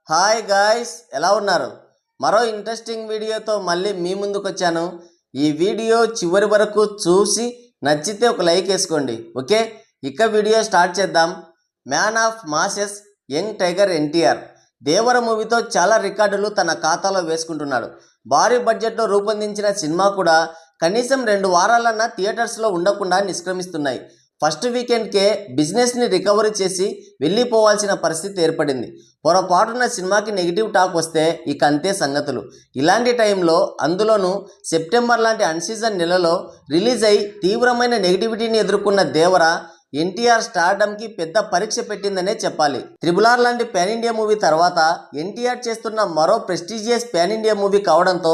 Hi guys, ఎలా ఉన్నారు? మరో ఇంట్రెస్టింగ్ వీడియోతో మళ్ళీ మీ ముందుకు వచ్చాను. ఈ వీడియో చివరి వరకు చూసి నచ్చితే ఒక లైక్ వేసుకోండి. ఓకే, ఇక వీడియో స్టార్ట్ చేద్దాం. Man of masses young tiger NTR Devara మూవీతో చాలా రికార్డులు తన ఖాతాలో వేసుకుంటున్నాడు. భారీ బడ్జెట్లో రూపొందించిన సినిమా కూడా కనీసం 2 వారాలన్నా థియేటర్స్లో ఉండకుండా నిష్క్రమిస్తున్నాయి. ఫస్ట్ వీకెండ్కే బిజినెస్ని రికవరీ చేసి వెళ్ళిపోవాల్సిన పరిస్థితి ఏర్పడింది. పొరపాటున సినిమాకి నెగిటివ్ టాక్ వస్తే ఇక అంతే సంగతులు. ఇలాంటి టైంలో, అందులోనూ సెప్టెంబర్ లాంటి అన్సీజన్ నెలలో రిలీజ్ అయి తీవ్రమైన నెగిటివిటీని ఎదుర్కొన్న దేవర ఎన్టీఆర్ స్టార్డమ్కి పెద్ద పరీక్ష పెట్టిందనే చెప్పాలి. RRR లాంటి పాన్ ఇండియా మూవీ తర్వాత ఎన్టీఆర్ చేస్తున్న మరో ప్రెస్టీజియస్ పాన్ ఇండియా మూవీ కావడంతో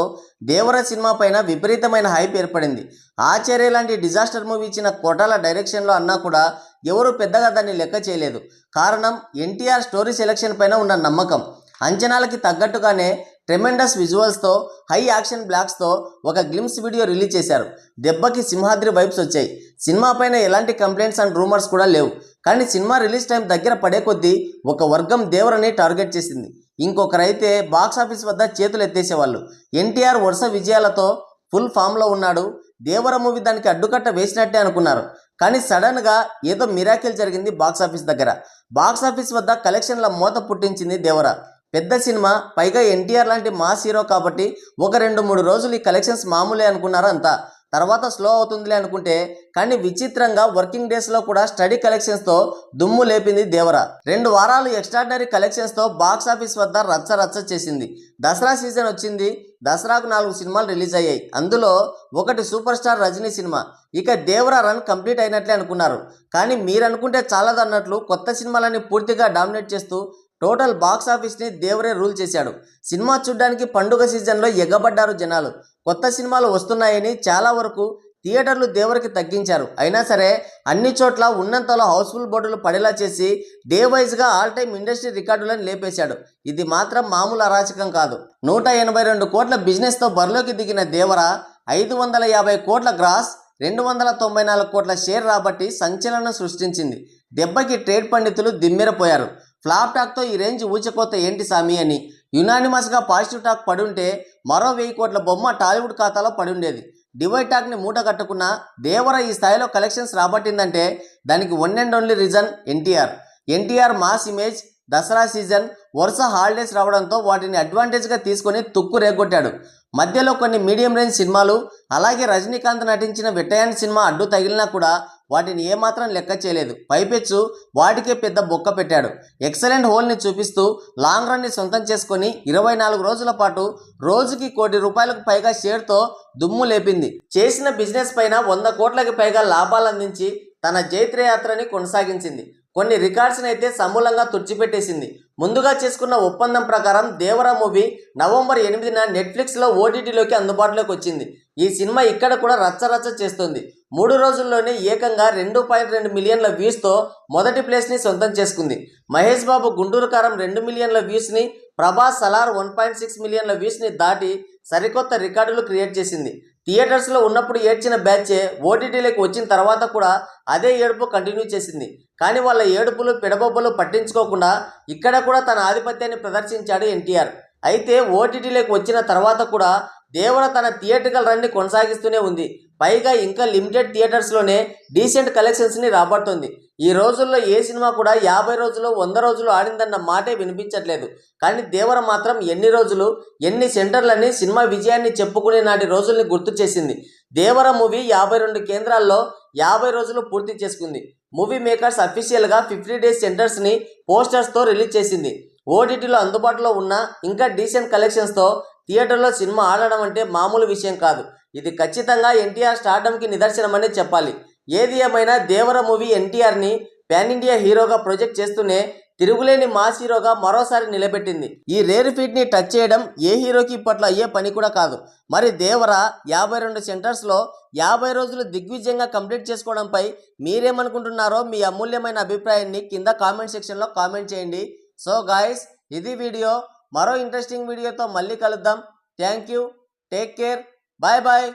దేవర సినిమా పైన విపరీతమైన హైప్ ఏర్పడింది. ఆచార్య లాంటి డిజాస్టర్ మూవీ ఇచ్చిన కోటాల డైరెక్షన్లో అన్నా కూడా ఎవరు పెద్దగా దాన్ని లెక్క చేయలేదు. కారణం ఎన్టీఆర్ స్టోరీ సెలెక్షన్ పైన ఉన్న నమ్మకం. అంచనాలకి తగ్గట్టుగానే ట్రెమెండస్ విజువల్స్తో, హై యాక్షన్ బ్లాక్స్తో ఒక గ్లిమ్స్ వీడియో రిలీజ్ చేశారు. దెబ్బకి సింహాద్రి వైబ్స్ వచ్చాయి. సినిమా పైన ఎలాంటి కంప్లైంట్స్ అండ్ రూమర్స్ కూడా లేవు. కానీ సినిమా రిలీజ్ టైం దగ్గర పడే కొద్దీ ఒక వర్గం దేవరని టార్గెట్ చేసింది. ఇంకొకరైతే బాక్సాఫీస్ వద్ద చేతులు ఎత్తేసేవాళ్ళు. ఎన్టీఆర్ వరుస విజయాలతో ఫుల్ ఫామ్లో ఉన్నాడు, దేవర మూవీ దానికి అడ్డుకట్ట వేసినట్టే అనుకున్నారు. కానీ సడన్గా ఏదో మిరాకిల్ జరిగింది బాక్సాఫీస్ దగ్గర. బాక్సాఫీస్ వద్ద కలెక్షన్ల మూత పుట్టించింది దేవర. పెద్ద సినిమా, పైగా ఎన్టీఆర్ లాంటి మాస్ హీరో కాబట్టి ఒక 2-3 రోజులు ఈ కలెక్షన్స్ మామూలే అనుకున్నారు అంతా. తర్వాత స్లో అవుతుందిలే అనుకుంటే, కానీ విచిత్రంగా వర్కింగ్ డేస్లో కూడా స్టడీ కలెక్షన్స్తో దుమ్ము లేపింది దేవర. 2 వారాలు ఎక్స్ట్రాడినరీ కలెక్షన్స్తో బాక్సాఫీస్ వద్ద రచ్చ చేసింది. దసరా సీజన్ వచ్చింది. దసరాకు 4 సినిమాలు రిలీజ్ అయ్యాయి. అందులో ఒకటి సూపర్ స్టార్ రజనీ సినిమా. ఇక దేవర రన్ కంప్లీట్ అయినట్లే అనుకున్నారు. కానీ మీరనుకుంటే చాలదన్నట్లు కొత్త సినిమాలని పూర్తిగా డామినేట్ చేస్తూ టోటల్ బాక్సాఫీస్ని దేవరే రూల్ చేశాడు. సినిమా చూడ్డానికి పండుగ సీజన్లో ఎగబడ్డారు జనాలు. కొత్త సినిమాలు వస్తున్నాయని చాలా వరకు థియేటర్లు దేవరికి తగ్గించారు. అయినా సరే అన్ని చోట్ల ఉన్నంతలో హౌస్ఫుల్ బోర్డులు పడేలా చేసి డే వైజ్గా ఆల్ టైమ్ ఇండస్ట్రీ రికార్డులను లేపేశాడు. ఇది మాత్రం మామూలు అరాచకం కాదు. 182 కోట్ల బిజినెస్తో బరిలోకి దిగిన దేవర 550 కోట్ల గ్రాస్, 294 కోట్ల షేర్ రాబట్టి సంచలనం సృష్టించింది. దెబ్బకి ట్రేడ్ పండితులు దిమ్మెరపోయారు. ఫ్లాప్ టాక్తో ఈ రేంజ్ ఊచకోత ఏంటి సామి అని యునానిమస్గా పాజిటివ్ టాక్ పడుంటే మరో 1000 కోట్ల బొమ్మ టాలీవుడ్ ఖాతాలో పడుండేది. డివైడ్ టాక్ని మూట కట్టుకున్న దేవర ఈ స్థాయిలో కలెక్షన్స్ రాబట్టిందంటే దానికి one and only reason NTR mass image. Dasara season, వరుస హాలిడేస్ రావడంతో వాటిని అడ్వాంటేజ్గా తీసుకొని తుక్కు రేగొట్టాడు. మధ్యలో కొన్ని మీడియం రేంజ్ సినిమాలు, అలాగే రజనీకాంత్ నటించిన వెట్టయాన్ సినిమా అడ్డు తగిలినా కూడా వాటిని ఏమాత్రం లెక్క చేయలేదు. పైపెచ్చు వాటికే పెద్ద బొక్క పెట్టాడు. ఎక్సలెంట్ హోల్ని చూపిస్తూ లాంగ్ రన్ని సొంతం చేసుకొని 24 రోజుల పాటు రోజుకి ₹1 కోటి పైగా షేర్తో దుమ్ము లేపింది. చేసిన బిజినెస్ పైన 100 కోట్లకి పైగా లాభాలు అందించి తన జైత్రయాత్రని కొనసాగించింది. కొన్ని రికార్డ్స్ని అయితే సమూలంగా తుడిచిపెట్టేసింది. ముందుగా చేసుకున్న ఒప్పందం ప్రకారం దేవర మూవీ నవంబర్ 8న నెట్ఫ్లిక్స్లో ఓటీటీలోకి అందుబాటులోకి వచ్చింది. ఈ సినిమా ఇక్కడ కూడా రచ్చ చేస్తుంది. 3 రోజుల్లోనే ఏకంగా 2.2 మిలియన్ల వ్యూస్తో మొదటి ప్లేస్ని సొంతం చేసుకుంది. మహేష్ బాబు గుంటూరు కారం 2 మిలియన్ల వ్యూస్ని, ప్రభాస్ సలార్ 1.6 మిలియన్ల వ్యూస్ని దాటి సరికొత్త రికార్డులు క్రియేట్ చేసింది. థియేటర్స్లో ఉన్నప్పుడు ఏడ్చిన బ్యాచే ఓటీటీలోకి వచ్చిన తర్వాత కూడా అదే ఏడుపు కంటిన్యూ చేసింది. కానీ వాళ్ళ ఏడుపులు పిడబొబ్బలు పట్టించుకోకుండా ఇక్కడ కూడా తన ఆధిపత్యాన్ని ప్రదర్శించాడు ఎన్టీఆర్. అయితే ఓటీటీలోకి వచ్చిన తర్వాత కూడా దేవర తన థియేట్రికల్ రన్ని కొనసాగిస్తూనే ఉంది. పైగా ఇంకా లిమిటెడ్ థియేటర్స్లోనే డీసెంట్ కలెక్షన్స్ని రాబడుతుంది. ఈ రోజుల్లో ఏ సినిమా కూడా 50 రోజులు 100 రోజులు ఆడిందన్న మాటే వినిపించట్లేదు. కానీ దేవర మాత్రం ఎన్ని రోజులు, ఎన్ని సెంటర్లని సినిమా విజయాన్ని చెప్పుకునే నాటి రోజుల్ని గుర్తు చేసింది. దేవర మూవీ 52 కేంద్రాల్లో 50 రోజులు పూర్తి చేసుకుంది. మూవీ మేకర్స్ అఫీషియల్గా 50 డేస్ సెంటర్స్ని పోస్టర్స్తో రిలీజ్ చేసింది. ఓటీటీలో అందుబాటులో ఉన్న ఇంకా డీసెంట్ కలెక్షన్స్తో థియేటర్లో సినిమా ఆడడం అంటే మామూలు విషయం కాదు. ఇది ఖచ్చితంగా ఎన్టీఆర్ స్టార్డమ్కి నిదర్శనమనే చెప్పాలి. ఏది ఏమైనా దేవర మూవీ ఎన్టీఆర్ని పాన్ ఇండియా హీరోగా ప్రొజెక్ట్ చేస్తూనే తిరుగులేని మాస్ హీరోగా మరోసారి నిలబెట్టింది. ఈ రేర్ ఫీట్ని టచ్ చేయడం ఏ హీరోకి ఇప్పట్లో అయ్యే పని కూడా కాదు. మరి దేవర 52 సెంటర్స్లో 50 రోజులు దిగ్విజయంగా కంప్లీట్ చేసుకోవడంపై మీరేమనుకుంటున్నారో మీ అమూల్యమైన అభిప్రాయాన్ని కింద కామెంట్ సెక్షన్లో కామెంట్ చేయండి. సో గాయస్, ఇది వీడియో. మరో ఇంట్రెస్టింగ్ వీడియోతో మళ్ళీ కలుద్దాం. Thank you, take care, bye bye.